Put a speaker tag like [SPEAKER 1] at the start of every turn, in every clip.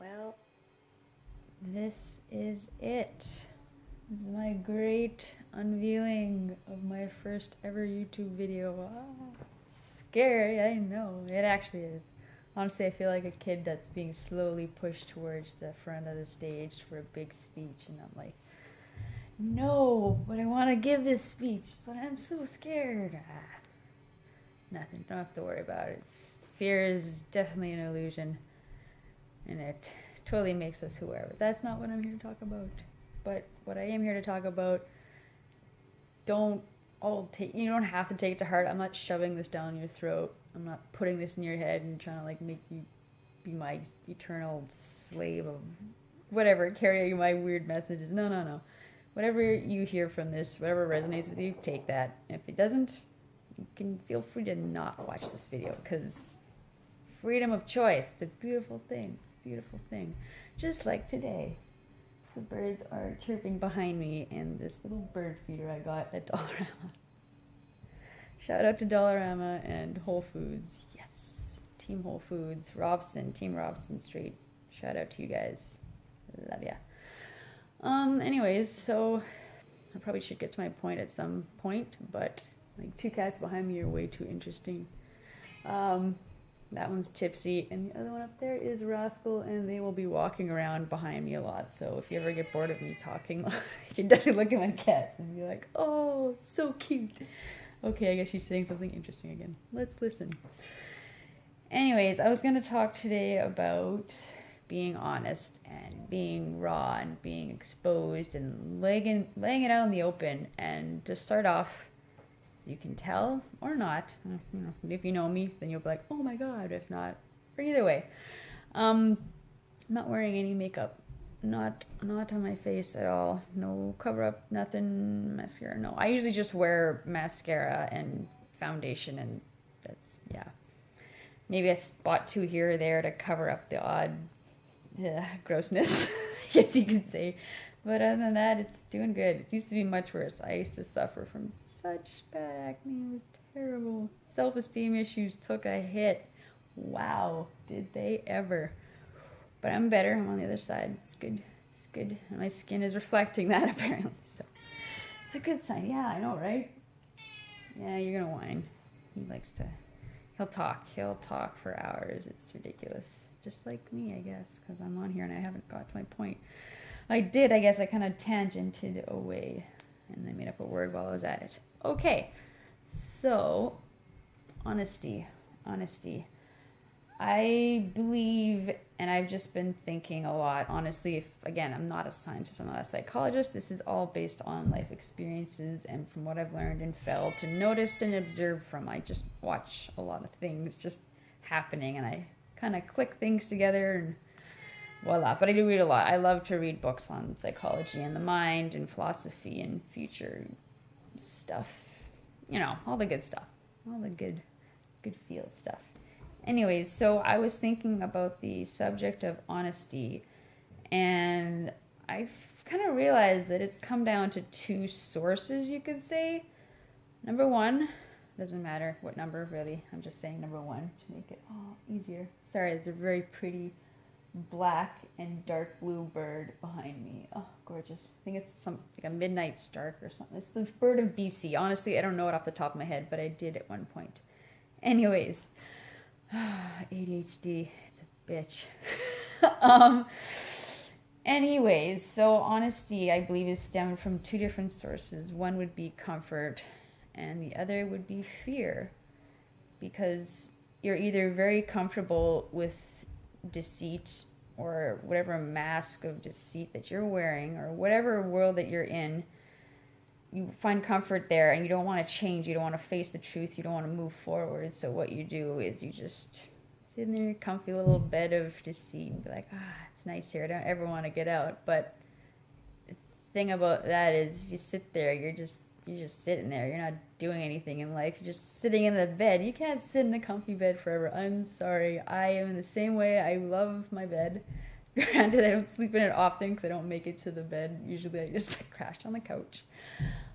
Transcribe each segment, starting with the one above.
[SPEAKER 1] Well, this is it. This is my great unveiling of my first ever YouTube video. Scary, I know. It actually is. Honestly, I feel like a kid that's being slowly pushed towards the front of the stage for a big speech, and I'm like, no, but I want to give this speech, but I'm so scared. Nothing, don't have to worry about it. Fear is definitely an illusion, and it totally makes us who we are. But that's not what I'm here to talk about. But what I am here to talk about, you don't have to take it to heart. I'm not shoving this down your throat. I'm not putting this in your head and trying to like make you be my eternal slave of whatever, carrying my weird messages. No. Whatever you hear from this, whatever resonates with you, take that. And if it doesn't, you can feel free to not watch this video, because freedom of choice, it's a beautiful thing. It's a beautiful thing. Just like today. The birds are chirping behind me, and this little bird feeder I got at Dollarama. Shout out to Dollarama and Whole Foods. Yes. Team Whole Foods. Team Robson Street. Shout out to you guys. Love ya. Anyways, so I probably should get to my point at some point, but like two cats behind me are way too interesting. That one's Tipsy, and the other one up there is Rascal, and they will be walking around behind me a lot. So if you ever get bored of me talking, you can definitely look at my cats and be like, oh, so cute. Okay, I guess she's saying something interesting again. Let's listen. Anyways, I was going to talk today about being honest and being raw and being exposed and laying it out in the open. And to start off, you can tell or not. If you know me, then you'll be like, oh my god. If not, or either way. I'm not wearing any makeup. Not on my face at all. No cover up, nothing, mascara. No, I usually just wear mascara and foundation, and that's, yeah. Maybe a spot two here or there to cover up the odd grossness, I guess you could say. But other than that, it's doing good. It used to be much worse. I used to suffer from such bad acne. It was terrible. Self-esteem issues took a hit. Wow, did they ever. But I'm better. I'm on the other side. It's good. It's good. And my skin is reflecting that, apparently. So it's a good sign. Yeah, I know, right? Yeah, you're going to whine. He'll talk. He'll talk for hours. It's ridiculous. Just like me, I guess, because I'm on here and I haven't got to my point. I guess I kind of tangented away, and I made up a word while I was at it. Okay, so honesty. I believe, and I've just been thinking a lot, honestly, again, I'm not a scientist, I'm not a psychologist, this is all based on life experiences and from what I've learned and felt and noticed and observed from. I just watch a lot of things just happening, and I kind of click things together and voila. But I do read a lot. I love to read books on psychology and the mind and philosophy and future stuff. You know, all the good stuff. All the good feel stuff. Anyways, so I was thinking about the subject of honesty, and I've kind of realized that it's come down to two sources, you could say. Number one, doesn't matter what number, really. I'm just saying number one to make it all easier. Sorry, it's a very pretty black and dark blue bird behind me. Oh, gorgeous. I think it's like a midnight stark or something. It's the bird of BC. Honestly, I don't know it off the top of my head, but I did at one point. Anyways, ADHD, it's a bitch. Anyways, so honesty, I believe, is stemmed from two different sources. One would be comfort, and the other would be fear. Because you're either very comfortable with deceit or whatever mask of deceit that you're wearing, or whatever world that you're in, you find comfort there and you don't want to change, you don't want to face the truth, you don't want to move forward. So what you do is you just sit in your comfy little bed of deceit and be like, it's nice here, I don't ever want to get out. But the thing about that is, if you sit there, you're just sitting there. You're not doing anything in life. You're just sitting in the bed. You can't sit in a comfy bed forever. I'm sorry. I am in the same way. I love my bed. Granted, I don't sleep in it often because I don't make it to the bed. Usually I just crash on the couch.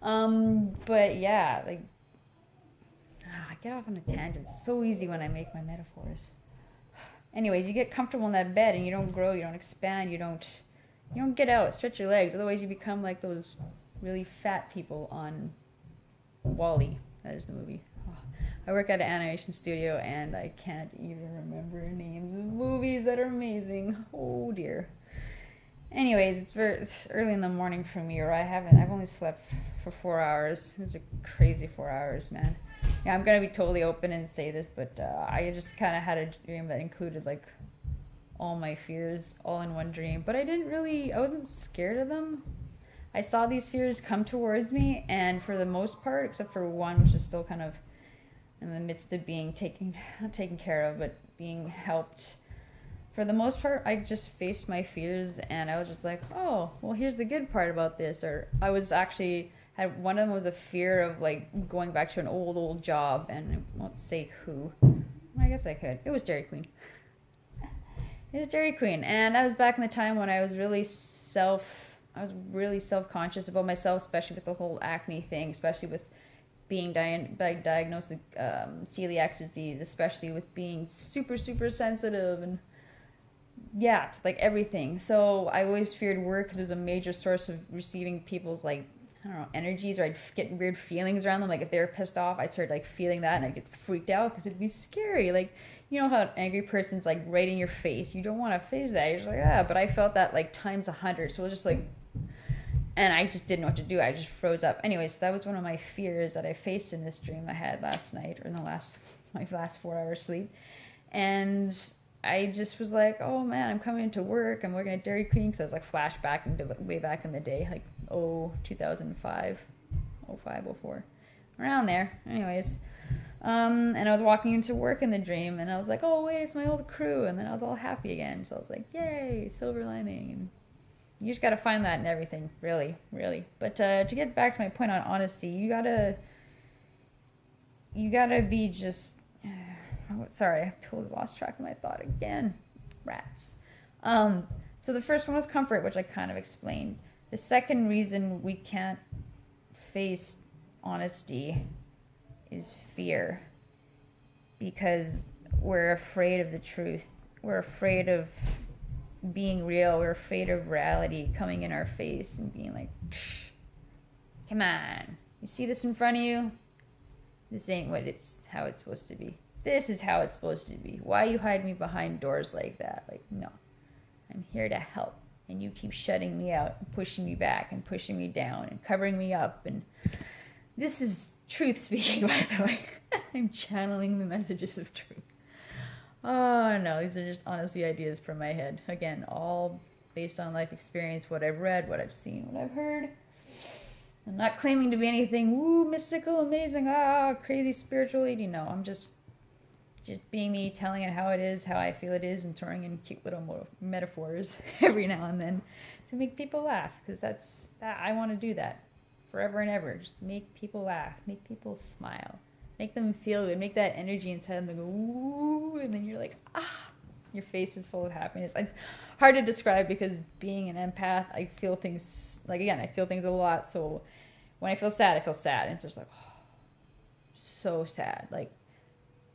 [SPEAKER 1] But yeah, like, I get off on a tangent. It's so easy when I make my metaphors. Anyways, you get comfortable in that bed and you don't grow, you don't expand, you don't get out, stretch your legs. Otherwise, you become like those really fat people on Wall-E. That is the movie. Oh. I work at an animation studio and I can't even remember names of movies that are amazing. Oh dear. Anyways, it's early in the morning for me, or I've only slept for 4 hours. It was a crazy 4 hours, man. Yeah, I'm gonna be totally open and say this, but I just kind of had a dream that included like all my fears all in one dream. But I wasn't scared of them. I saw these fears come towards me, and for the most part, except for one, which is still kind of in the midst of being not taken care of, but being helped. For the most part, I just faced my fears, and I was just like, oh, well, here's the good part about this. Or I was actually, one of them was a fear of like going back to an old job, and I won't say who. I guess I could. It was Dairy Queen. It was Dairy Queen, and that was back in the time when I was really self-conscious about myself, especially with the whole acne thing, especially with being diagnosed with celiac disease, especially with being super, super sensitive and yeah, to like everything. So I always feared work because it was a major source of receiving people's like, I don't know, energies, or I'd get weird feelings around them. Like if they were pissed off, I'd start like feeling that and I'd get freaked out because it'd be scary. Like, you know how an angry person's like right in your face. You don't want to face that. You're just like, ah, but I felt that like times 100. So it was just like, and I just didn't know what to do. I just froze up. Anyways, so that was one of my fears that I faced in this dream I had last night, or in my last 4 hours sleep. And I just was like, oh man, I'm coming into work. I'm working at Dairy Queen, because I was like flashback into way back in the day, like 2005, 05, 04, around there. Anyways, and I was walking into work in the dream, and I was like, oh wait, it's my old crew. And then I was all happy again. So I was like, yay, silver lining. And you just got to find that in everything, really, really. But to get back to my point on honesty, you gotta be just. Oh, sorry, I totally lost track of my thought again. Rats. So the first one was comfort, which I kind of explained. The second reason we can't face honesty is fear, because we're afraid of the truth. We're afraid of being real. We're afraid of reality coming in our face and being like, come on, you see this in front of you? This ain't how it's supposed to be. This is how it's supposed to be. Why you hide me behind doors like that? Like, no, I'm here to help, and you keep shutting me out and pushing me back and pushing me down and covering me up. And this is truth speaking, by the way. I'm channeling the messages of truth. Oh no, these are just honestly ideas from my head. Again, all based on life experience, what I've read, what I've seen, what I've heard. I'm not claiming to be anything woo, mystical, amazing, crazy spiritual lady. No, I'm just being me, telling it how it is, how I feel it is, and throwing in cute little metaphors every now and then to make people laugh, because I want to do that forever and ever. Just make people laugh, make people smile, make them feel good, make that energy inside them go ooh, and then you're like, your face is full of happiness. It's hard to describe, because being an empath, I feel things, I feel things a lot. So when I feel sad, and it's just like, so sad. Like,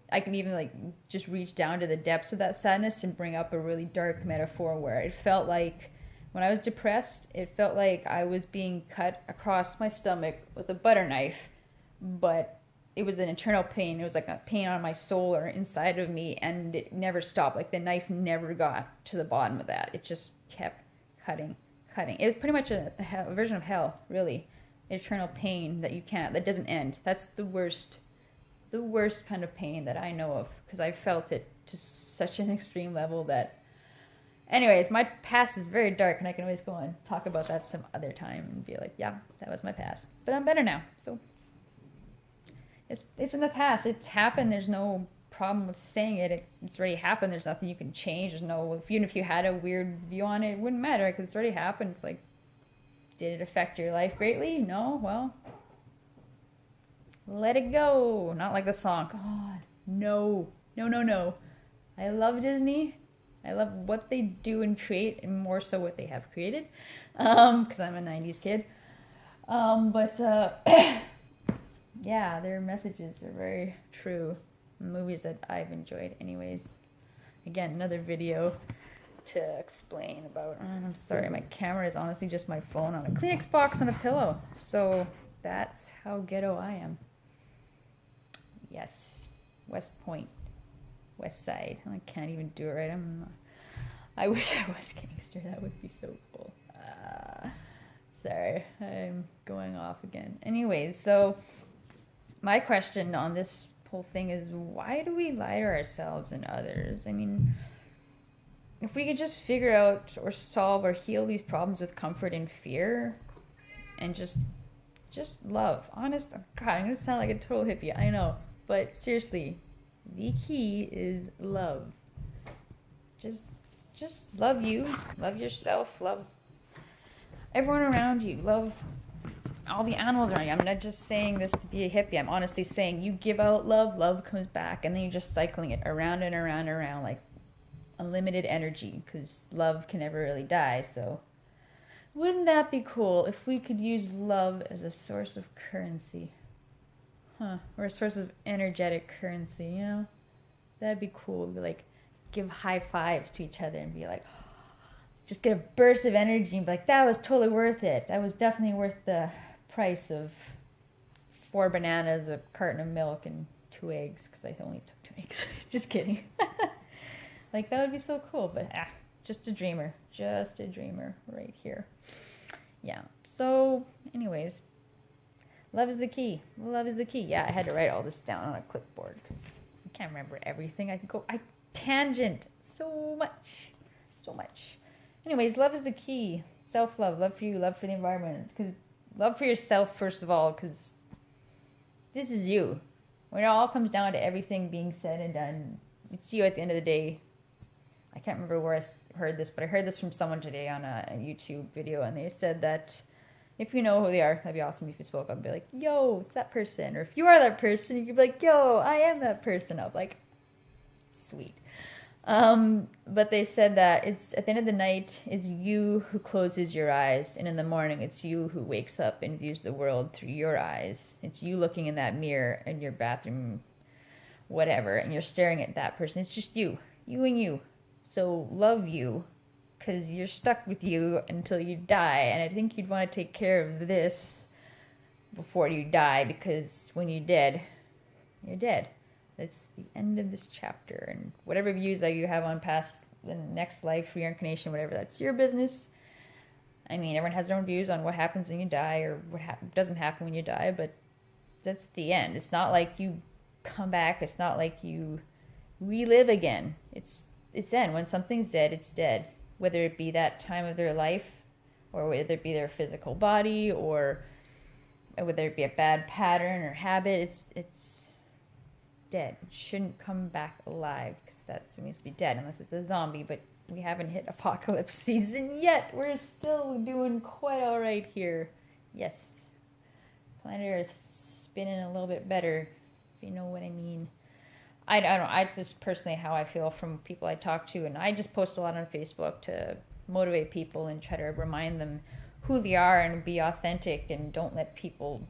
[SPEAKER 1] I can even just reach down to the depths of that sadness and bring up a really dark metaphor where it felt like when I was depressed, it felt like I was being cut across my stomach with a butter knife, but it was an internal pain. It was like a pain on my soul or inside of me, and it never stopped. Like the knife never got to the bottom of that. It just kept cutting. It was pretty much a version of hell, really. Eternal pain that doesn't end. That's the worst kind of pain that I know of, because I felt it to such an extreme level that, anyways, my past is very dark, and I can always go and talk about that some other time and be like, yeah, that was my past, but I'm better now. So it's in the past. It's happened. There's no problem with saying it. It's already happened. There's nothing you can change. Even if you had a weird view on it, it wouldn't matter, because it's already happened. It's like, did it affect your life greatly? No. Well, let it go. Not like the song. God, no. I love Disney. I love what they do and create, and more so what they have created, because I'm a 90s kid. Yeah, their messages are very true. Movies that I've enjoyed anyways. again, another video to explain about. I'm sorry, my camera is honestly just my phone on a Kleenex box and a pillow. So that's how ghetto I am. Yes, West Point, West Side. I can't even do it right. I wish I was gangster. That would be so cool. Sorry, I'm going off again. Anyways, so my question on this whole thing is, why do we lie to ourselves and others? I mean, if we could just figure out or solve or heal these problems with comfort and fear and just love. Honest, oh God, I'm going to sound like a total hippie, I know. But seriously, the key is love. Just love you, love yourself, love everyone around you, love all the animals around you. I'm not just saying this to be a hippie. I'm honestly saying you give out love, love comes back, and then you're just cycling it around and around and around like unlimited energy, because love can never really die. So wouldn't that be cool if we could use love as a source of currency? Or a source of energetic currency, you know? That'd be cool. Be like, give high fives to each other and be like, just get a burst of energy and be like, that was totally worth it. That was definitely worth the price of 4 bananas, a carton of milk, and 2 eggs, because I only took 2 eggs. Just kidding. Like, that would be so cool, but just a dreamer right here. Yeah, so anyways, love is the key. Love is the key. Yeah, I had to write all this down on a clipboard because I can't remember everything. I tangent so much. Anyways, love is the key. Self-love, love for you, love for the environment. Because love for yourself, first of all, because this is you. When it all comes down to everything being said and done, it's you at the end of the day. I can't remember where I heard this, but I heard this from someone today on a YouTube video, and they said that if you know who they are, that'd be awesome if you spoke up and be like, yo, it's that person. Or if you are that person, you could be like, yo, I am that person. I'm like, sweet. But they said that it's at the end of the night, it's you who closes your eyes, and in the morning, it's you who wakes up and views the world through your eyes. It's you looking in that mirror in your bathroom, whatever, and you're staring at that person. It's just you and you. So love you, because you're stuck with you until you die, and I think you'd want to take care of this before you die, because when you're dead, you're dead. That's the end of this chapter, and whatever views that you have on past, the next life, reincarnation, whatever, that's your business. I mean, everyone has their own views on what happens when you die, or what doesn't happen when you die, but that's the end. It's not like you come back. It's not like you relive again. It's end. When something's dead, it's dead. Whether it be that time of their life, or whether it be their physical body, or whether it be a bad pattern or habit, it's dead. It shouldn't come back alive, because that means to be dead, unless it's a zombie. But we haven't hit apocalypse season yet. We're still doing quite all right here. Yes, planet Earth's spinning a little bit better, if you know what I mean. I don't know. This is personally how I feel from people I talk to, and I just post a lot on Facebook to motivate people and try to remind them who they are and be authentic, and don't let people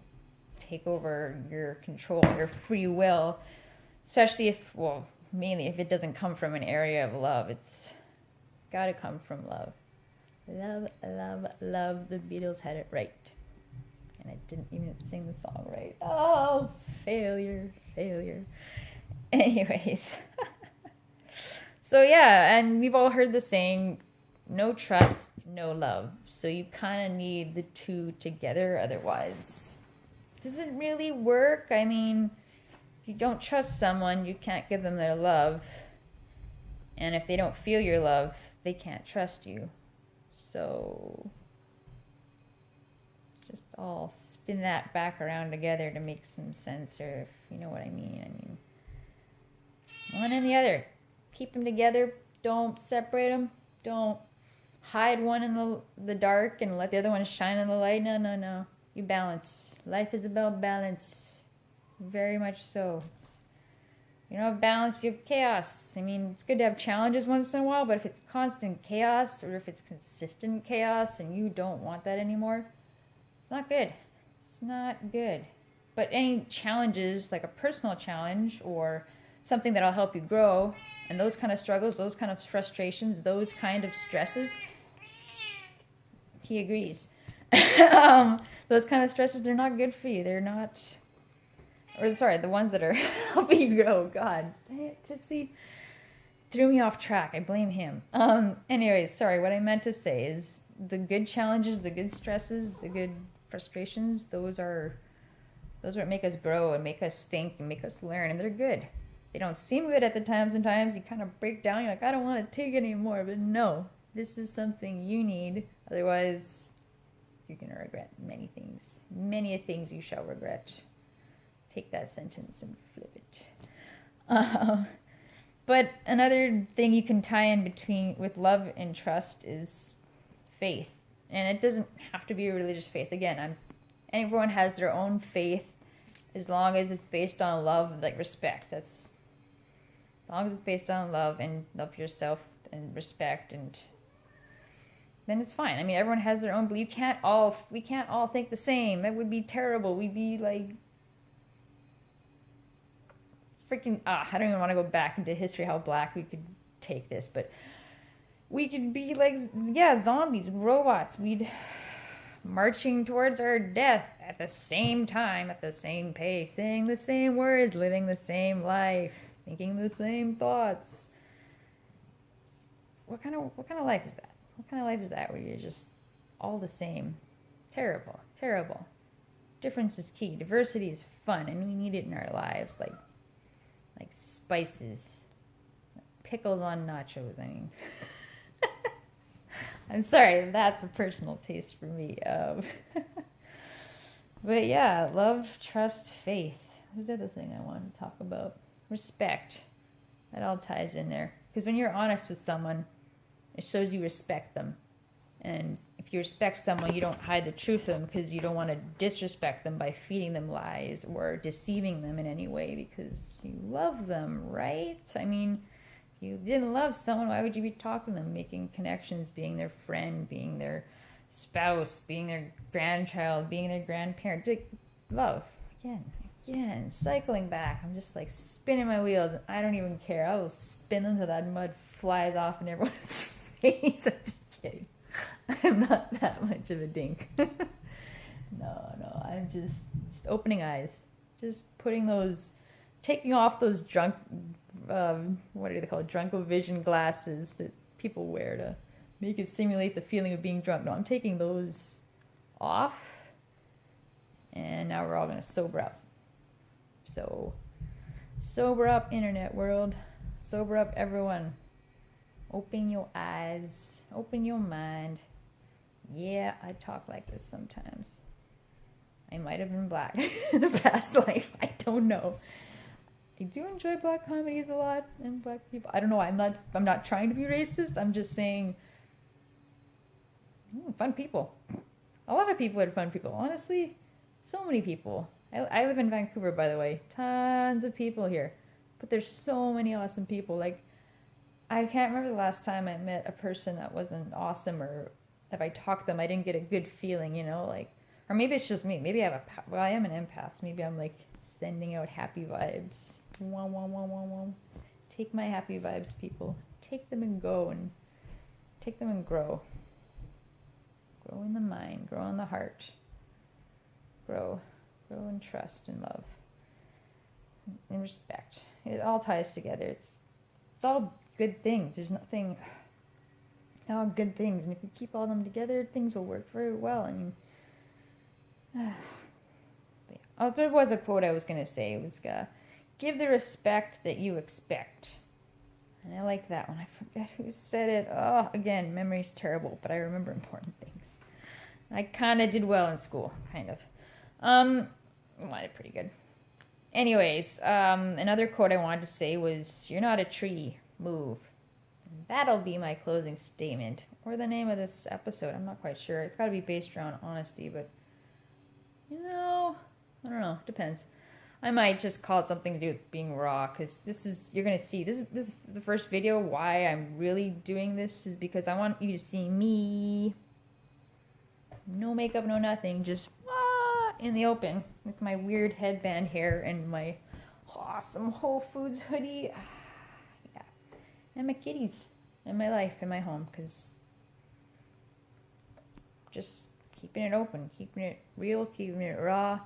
[SPEAKER 1] take over your control, your free will, especially mainly if it doesn't come from an area of love. It's got to come from love. Love, love, love. The Beatles had it right. And I didn't even sing the song right. Oh, failure. Anyways. So yeah, and we've all heard the saying, no trust, no love. So you kind of need the two together, otherwise does it really work? I mean, if you don't trust someone, you can't give them their love. And if they don't feel your love, they can't trust you. So just all spin that back around together to make some sense, or if you know what I mean. I mean, one and the other. Keep them together. Don't separate them. Don't hide one in the dark and let the other one shine in the light. No. You balance. Life is about balance. Very much so. You don't have balance, you have chaos. I mean, it's good to have challenges once in a while, but if it's constant chaos, or if it's consistent chaos and you don't want that anymore, it's not good. It's not good. But any challenges, like a personal challenge or something that'll help you grow, And those kind of struggles, those kind of frustrations, those kind of stresses, he agrees. Those kind of stresses, they're not good for you. They're not, or sorry, the ones that are helping you grow. God, Tipsy threw me off track. I blame him. Anyways, sorry, what I meant to say is the good challenges, the good stresses, the good frustrations, those are what make us grow and make us think and make us learn, and they're good. They don't seem good at the time. Sometimes you kind of break down. You're like, I don't want to take it anymore. But no, this is something you need. Otherwise, you're going to regret many things. Many a things you shall regret. Take that sentence and flip it. But another thing you can tie in between with love and trust is faith. And it doesn't have to be a religious faith. Again, everyone has their own faith as long as it's based on love, like respect. As long as it's based on love and love yourself and respect, and then it's fine. I mean, everyone has their own, but we can't all think the same. That would be terrible. We'd be like freaking, I don't even want to go back into history how black we could take this, but we could be like, zombies, robots. We'd marching towards our death at the same time, at the same pace, saying the same words, living the same life, thinking the same thoughts. What kind of life is that? What kind of life is that where you're just all the same? Terrible, terrible. Difference is key. Diversity is fun, and we need it in our lives, like spices, pickles on nachos. I mean, I'm sorry, that's a personal taste for me. But yeah, love, trust, faith. What's the other thing I wanted to talk about? Respect. That all ties in there. Because when you're honest with someone, it shows you respect them. And if you respect someone, you don't hide the truth of them because you don't want to disrespect them by feeding them lies or deceiving them in any way because you love them, right? I mean, if you didn't love someone, why would you be talking to them, making connections, being their friend, being their spouse, being their grandchild, being their grandparent? Like, love. Again, cycling back. I'm just like spinning my wheels. I don't even care. I will spin them till that mud flies off in everyone's face. I'm just kidding. I'm not that much of a dink. No, I'm just opening eyes. Just taking off those drunk, what are they called? Drunko-vision glasses that people wear to make it simulate the feeling of being drunk. No, I'm taking those off. And now we're all going to sober up. So, sober up, internet world. Sober up, everyone. Open your eyes. Open your mind. Yeah, I talk like this sometimes. I might have been black in a past life. I don't know. I do enjoy black comedies a lot and black people. I don't know. I'm not trying to be racist. I'm just saying, fun people. A lot of people are fun people. Honestly, so many people. I live in Vancouver, by the way. Tons of people here. But there's so many awesome people. Like, I can't remember the last time I met a person that wasn't awesome, or if I talked to them, I didn't get a good feeling, like, or maybe it's just me. Maybe I am an empath. Maybe I'm like sending out happy vibes. Wah, wah, wah, wah, wah. Take my happy vibes, people. Take them and go, and take them and grow. Grow in the mind, grow in the heart. Grow in trust and love and respect. It all ties together. It's all good things. There's nothing, all good things. And if you keep all them together, things will work very well. I mean, there was a quote I was going to say. It was, give the respect that you expect. And I like that one. I forget who said it. Oh, again, memory's terrible, but I remember important things. I kind of did well in school, kind of. I did pretty good. Anyways, another quote I wanted to say was, "You're not a tree, move." And that'll be my closing statement, or the name of this episode. I'm not quite sure. It's got to be based around honesty, but, I don't know. Depends. I might just call it something to do with being raw, because you're going to see, this is the first video. Why I'm really doing this is because I want you to see me. No makeup, no nothing, just in the open with my weird headband hair and my awesome Whole Foods hoodie. Yeah. and my kitties, and my life, and my home, because just keeping it open, keeping it real, keeping it raw.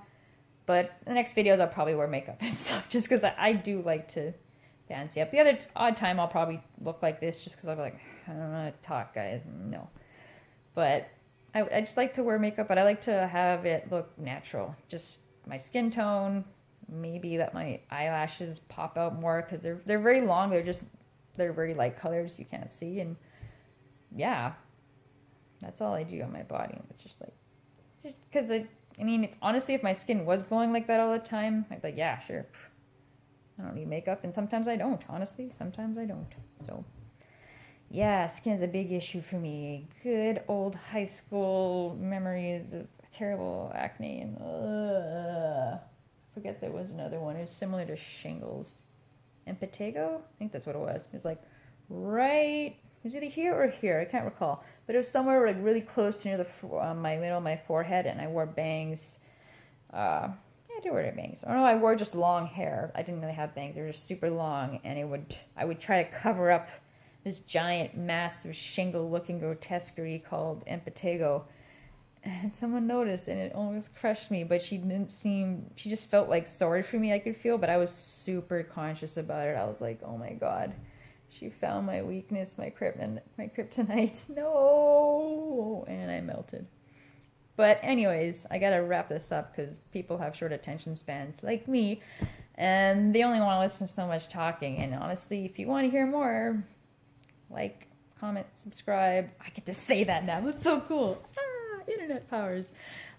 [SPEAKER 1] But the next videos I'll probably wear makeup and stuff, just because I do like to fancy up. The other odd time I'll probably look like this, just because I'll be like, I don't know how to talk, guys. No. But I just like to wear makeup, but I like to have it look natural. Just my skin tone, maybe let my eyelashes pop out more, because they're very long. They're very light colors you can't see. And yeah, that's all I do on my body. It's just like, just because I mean, honestly, if my skin was glowing like that all the time, I'd be like, yeah, sure. I don't need makeup. And sometimes I don't, honestly. Sometimes I don't. So, yeah, skin's a big issue for me. Good old high school memories of terrible acne. And forget there was another one. It was similar to shingles. Impetigo? I think that's what it was. It was like right... It was either here or here. I can't recall. But it was somewhere like really close to near the my middle of my forehead, and I wore bangs. Yeah, I did wear bangs. Oh no, I wore just long hair. I didn't really have bangs. They were just super long, and I would try to cover up this giant, massive, shingle-looking grotesquerie called impetigo. And someone noticed, and it almost crushed me. But she just felt like sorry for me. I could feel, but I was super conscious about it. I was like, oh my god. She found my weakness, my kryptonite. No! And I melted. But anyways, I gotta wrap this up because people have short attention spans like me. And they only want to listen to so much talking. And honestly, if you want to hear more, like, comment, subscribe. I get to say that now. That's so cool. Internet powers.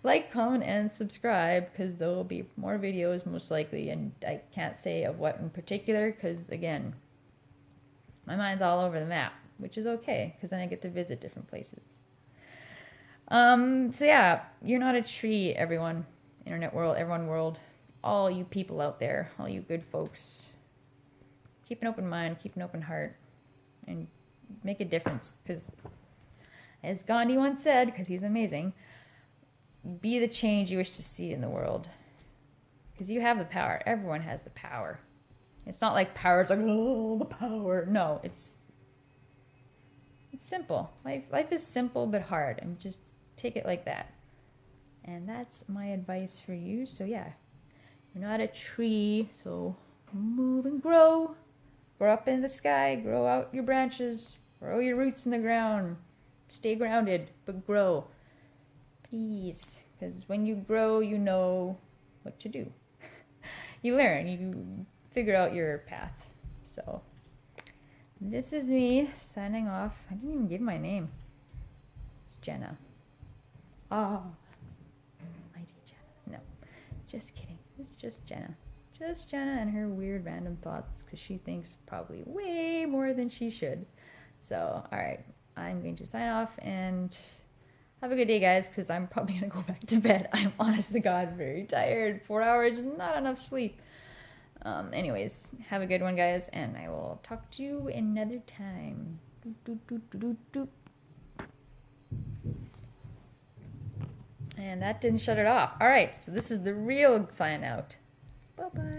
[SPEAKER 1] Like, comment, and subscribe because there will be more videos most likely. And I can't say of what in particular because, again, my mind's all over the map, which is okay, because then I get to visit different places. So yeah, you're not a tree, everyone. Internet world, everyone world. All you people out there, all you good folks. Keep an open mind, keep an open heart, and make a difference. Because, as Gandhi once said, because he's amazing, be the change you wish to see in the world. Because you have the power. Everyone has the power. It's not like power is like, oh, the power. No, it's simple. Life is simple but hard, and just take it like that. And that's my advice for you. So yeah, you're not a tree, so move and grow. Grow up in the sky, grow out your branches, grow your roots in the ground. Stay grounded, but grow. Please. Because when you grow, you know what to do. You learn, you figure out your path. So this is me signing off. I didn't even give my name. It's Jenna. Oh, mighty Jenna. No, just kidding. It's just Jenna. Just Jenna and her weird random thoughts, because she thinks probably way more than she should. So, alright, I'm going to sign off and have a good day, guys, because I'm probably going to go back to bed. I'm honest to God very tired. 4 hours is not enough sleep. Anyways, have a good one, guys, and I will talk to you another time. And that didn't shut it off. All right, so this is the real sign out. Bye-bye.